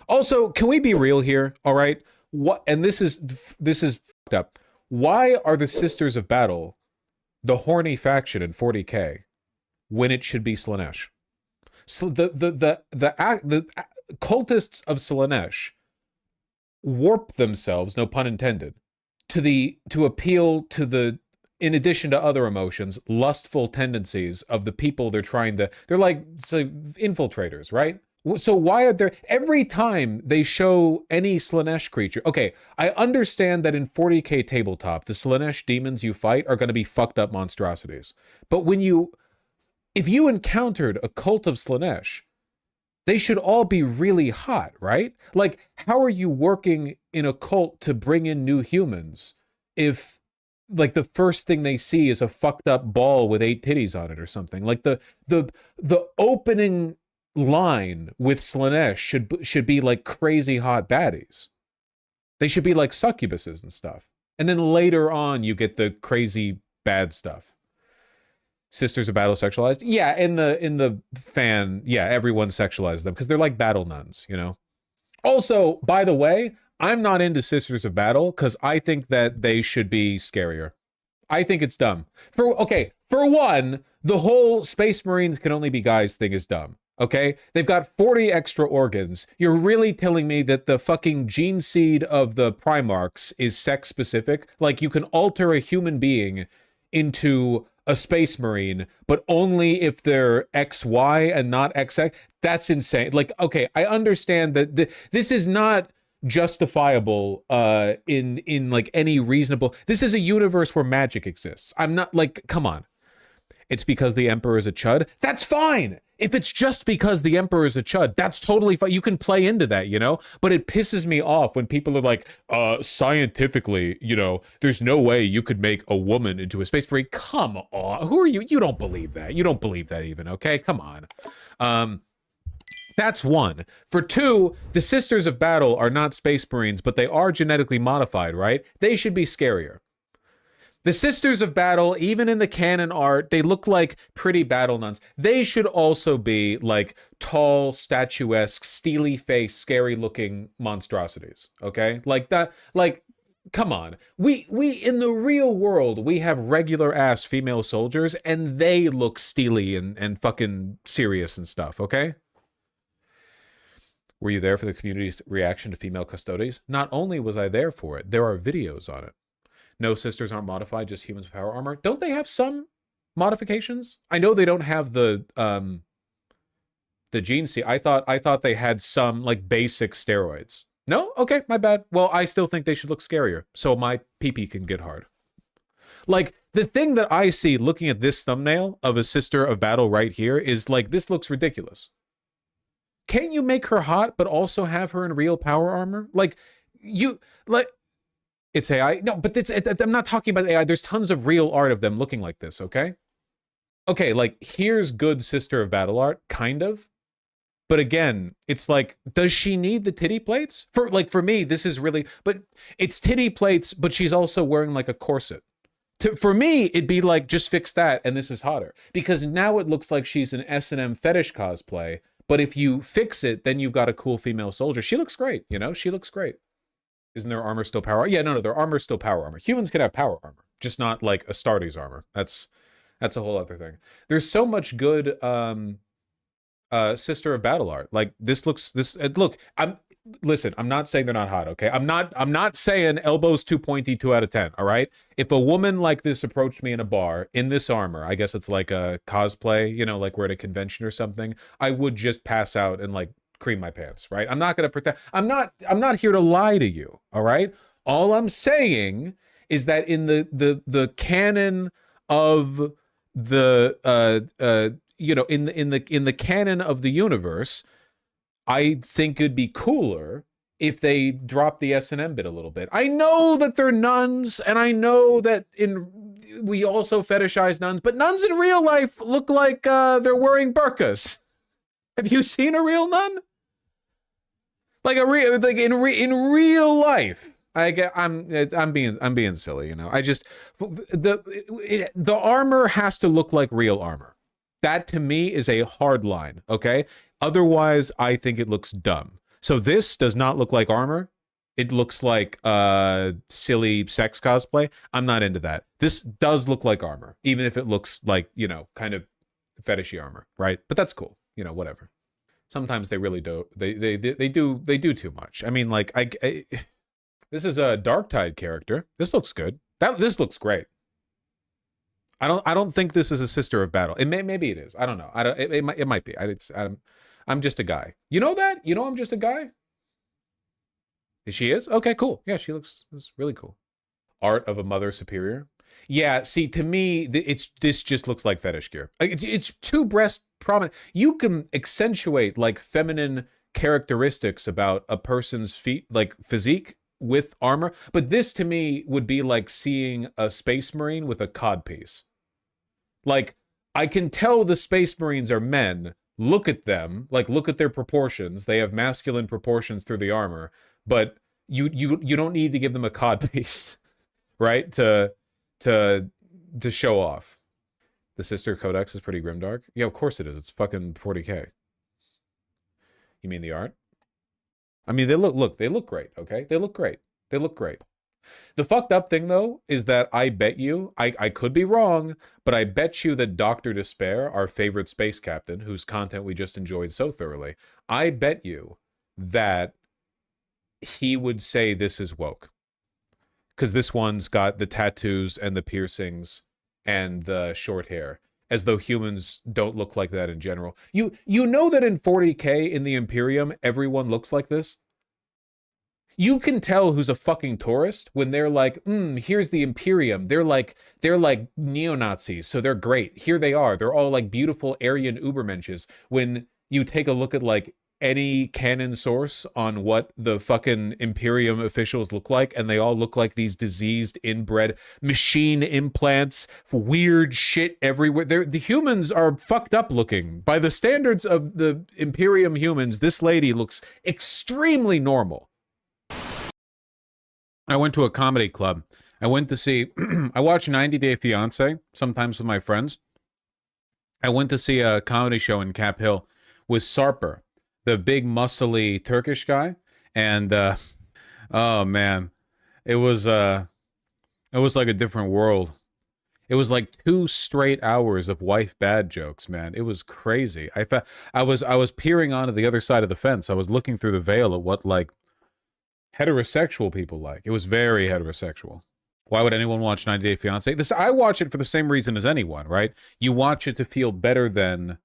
Also, can we be real here? All right. What? And this is fucked up. Why are the Sisters of Battle the horny faction in 40K when it should be Slaanesh? So the cultists of Slaanesh warp themselves, no pun intended, to appeal to the, in addition to other emotions, lustful tendencies of the people they're like infiltrators, right? So why are there, every time they show any Slaanesh creature, okay, I understand that in 40K tabletop, the Slaanesh demons you fight are going to be fucked up monstrosities. But if you encountered a cult of Slaanesh, they should all be really hot, right? Like, how are you working in a cult to bring in new humans if, like, the first thing they see is a fucked up ball with 8 titties on it or something? Like, the opening line with Slaanesh should be like crazy hot baddies. They should be like succubuses and stuff. And then later on, you get the crazy bad stuff. Sisters of Battle sexualized? Yeah, in the fan, yeah, everyone sexualizes them because they're like battle nuns, you know? Also, by the way, I'm not into Sisters of Battle because I think that they should be scarier. I think it's dumb. For one, the whole Space Marines can only be guys thing is dumb. Okay? They've got 40 extra organs. You're really telling me that the fucking gene seed of the Primarchs is sex specific? Like, you can alter a human being into a Space Marine, but only if they're XY and not XX? That's insane. Like, okay, I understand that this is not justifiable in like any reasonable. This is a universe where magic exists. I'm not like, come on. It's because the Emperor is a chud. That's fine. If it's just because the Emperor is a chud, that's totally fine. You can play into that, you know? But it pisses me off when people are like, scientifically, you know, there's no way you could make a woman into a Space Marine. Come on. Who are you? You don't believe that. You don't believe that even, okay? Come on. That's one. For two, the Sisters of Battle are not Space Marines, but they are genetically modified, right? They should be scarier. The Sisters of Battle, even in the canon art, they look like pretty battle nuns. They should also be like tall, statuesque, steely-faced, scary-looking monstrosities, okay? Like that, like, come on. We in the real world, we have regular-ass female soldiers, and they look steely and fucking serious and stuff, okay? Were you there for the community's reaction to female custodies? Not only was I there for it, there are videos on it. No, sisters aren't modified, just humans with power armor. Don't they have some modifications? I know they don't have the gene seed. I thought they had some like basic steroids. No? Okay, my bad. Well, I still think they should look scarier, so my pee-pee can get hard. Like, the thing that I see looking at this thumbnail of a Sister of Battle right here is like, this looks ridiculous. Can't you make her hot, but also have her in real power armor? Like, it's AI. No, but I'm not talking about AI. There's tons of real art of them looking like this, okay? Okay, like, here's good Sister of Battle art, kind of. But again, it's like, does she need the titty plates? For me, this is really, but it's titty plates, but she's also wearing like a corset. For me, it'd be like, just fix that and this is hotter. Because now it looks like she's an S&M fetish cosplay, but if you fix it, then you've got a cool female soldier. She looks great, you know? She looks great. Isn't their armor still power? Yeah, no, their armor is still power armor. Humans can have power armor, just not like Astartes armor. That's a whole other thing. There's so much good Sister of Battle art. Like, look, listen, I'm not saying they're not hot, okay? I'm not saying elbows too pointy, 2 out of 10, all right? If a woman like this approached me in a bar in this armor, I guess it's like a cosplay, you know, like we're at a convention or something, I would just pass out and like cream my pants, right? I'm not going to pretend. I'm not here to lie to you, all right? All I'm saying is that in the canon of the you know, in the canon of the universe, I think it'd be cooler if they drop the S&M bit a little bit. I know that they're nuns, and I know that we also fetishize nuns, but nuns in real life look like they're wearing burqas. Have you seen a real nun? Like in real life. I'm being silly, you know. I just the armor has to look like real armor. That to me is a hard line, okay? Otherwise, I think it looks dumb. So this does not look like armor. It looks like silly sex cosplay. I'm not into that. This does look like armor, even if it looks like, you know, kind of fetishy armor, right? But that's cool. You know, whatever. Sometimes they really do. They do too much. I mean, like this is a Darktide character. This looks good. This looks great. I don't think this is a sister of battle. Maybe it is. I don't know. It might be. I'm just a guy. You know that? You know I'm just a guy? She is? Okay, cool. Yeah, she looks really cool. Art of a Mother Superior. Yeah, see, to me, this just looks like fetish gear. It's too breast prominent. You can accentuate like feminine characteristics about a person's feet, like physique with armor, but this to me would be like seeing a space marine with a codpiece. Like, I can tell the space marines are men. Look at them, like look at their proportions. They have masculine proportions through the armor, but you don't need to give them a codpiece, right? To show off. The sister codex is pretty grimdark. Yeah, of course it is. It's fucking 40K. You mean the art? I mean, they look great, okay? They look great. They look great. The fucked up thing, though, is that I bet you, I could be wrong, but I bet you that Dr. Despair, our favorite space captain, whose content we just enjoyed so thoroughly, I bet you that he would say this is woke. Because this one's got the tattoos and the piercings and the short hair, as though humans don't look like that in general. You know that in 40K in the Imperium, everyone looks like this? You can tell who's a fucking tourist when they're like, here's the Imperium. They're like neo-Nazis, so they're great. Here they are. They're all like beautiful Aryan Ubermenches. When you take a look at like any canon source on what the fucking Imperium officials look like, and they all look like these diseased, inbred machine implants, weird shit everywhere. The humans are fucked up looking. By the standards of the Imperium humans, this lady looks extremely normal. I went to a comedy club. I went to see, I watch 90 Day Fiancé, sometimes with my friends. I went to see a comedy show in Cap Hill with Sarper, the big muscly Turkish guy. And, oh man, it was like a different world. It was like 2 straight hours of wife bad jokes, man. It was crazy. I was peering onto the other side of the fence. I was looking through the veil at what like heterosexual people like. It was very heterosexual. Why would anyone watch 90 Day Fiancé? I watch it for the same reason as anyone, right? You watch it to feel better than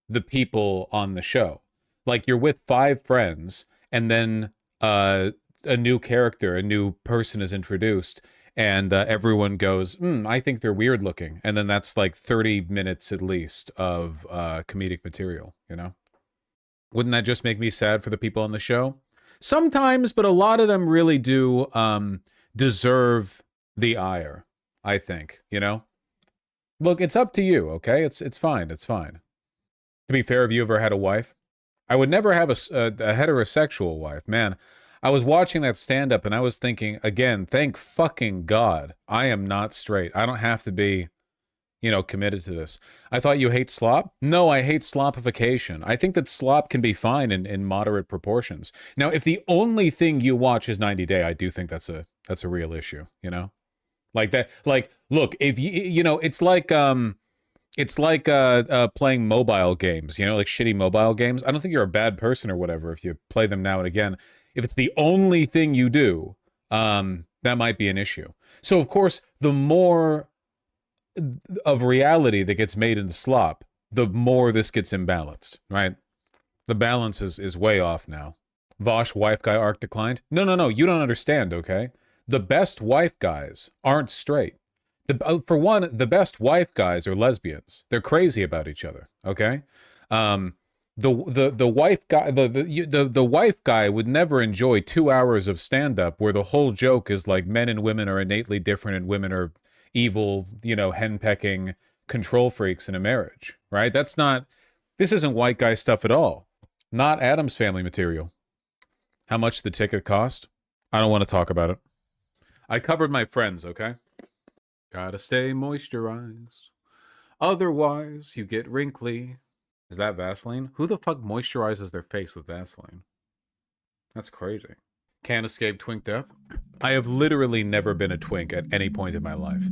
the people on the show. Like you're with 5 friends, and then a new character, a new person is introduced, and everyone goes, I think they're weird looking. And then that's like 30 minutes at least of comedic material, you know? Wouldn't that just make me sad for the people on the show? Sometimes, but a lot of them really do deserve the ire, I think, you know? Look, it's up to you, okay? It's fine, it's fine. To be fair, have you ever had a wife? I would never have a heterosexual wife. Man, I was watching that stand-up and I was thinking, again, thank fucking God, I am not straight. I don't have to be, you know, committed to this. I thought you hate slop? No, I hate slopification. I think that slop can be fine in moderate proportions. Now, if the only thing you watch is 90 Day, I do think that's a real issue, you know? Like that, like, look, if you know, it's like playing mobile games, you know, like shitty mobile games. I don't think you're a bad person or whatever if you play them now and again. If it's the only thing you do, that might be an issue. So, of course, the more of reality that gets made into slop, the more this gets imbalanced, right? The balance is way off now. Vaush wife guy arc declined. No, you don't understand, okay? The best wife guys aren't straight. For one, the best wife guys are lesbians. They're crazy about each other, okay? The wife guy the wife guy would never enjoy 2 hours of stand-up where the whole joke is like men and women are innately different and women are evil, you know, henpecking control freaks in a marriage, right? This isn't white guy stuff at all. Not Addams Family material. How much the ticket cost? I don't want to talk about it. I covered my friends, okay? Gotta stay moisturized. Otherwise, you get wrinkly. Is that Vaseline? Who the fuck moisturizes their face with Vaseline? That's crazy. Can't escape twink death. I have literally never been a twink at any point in my life.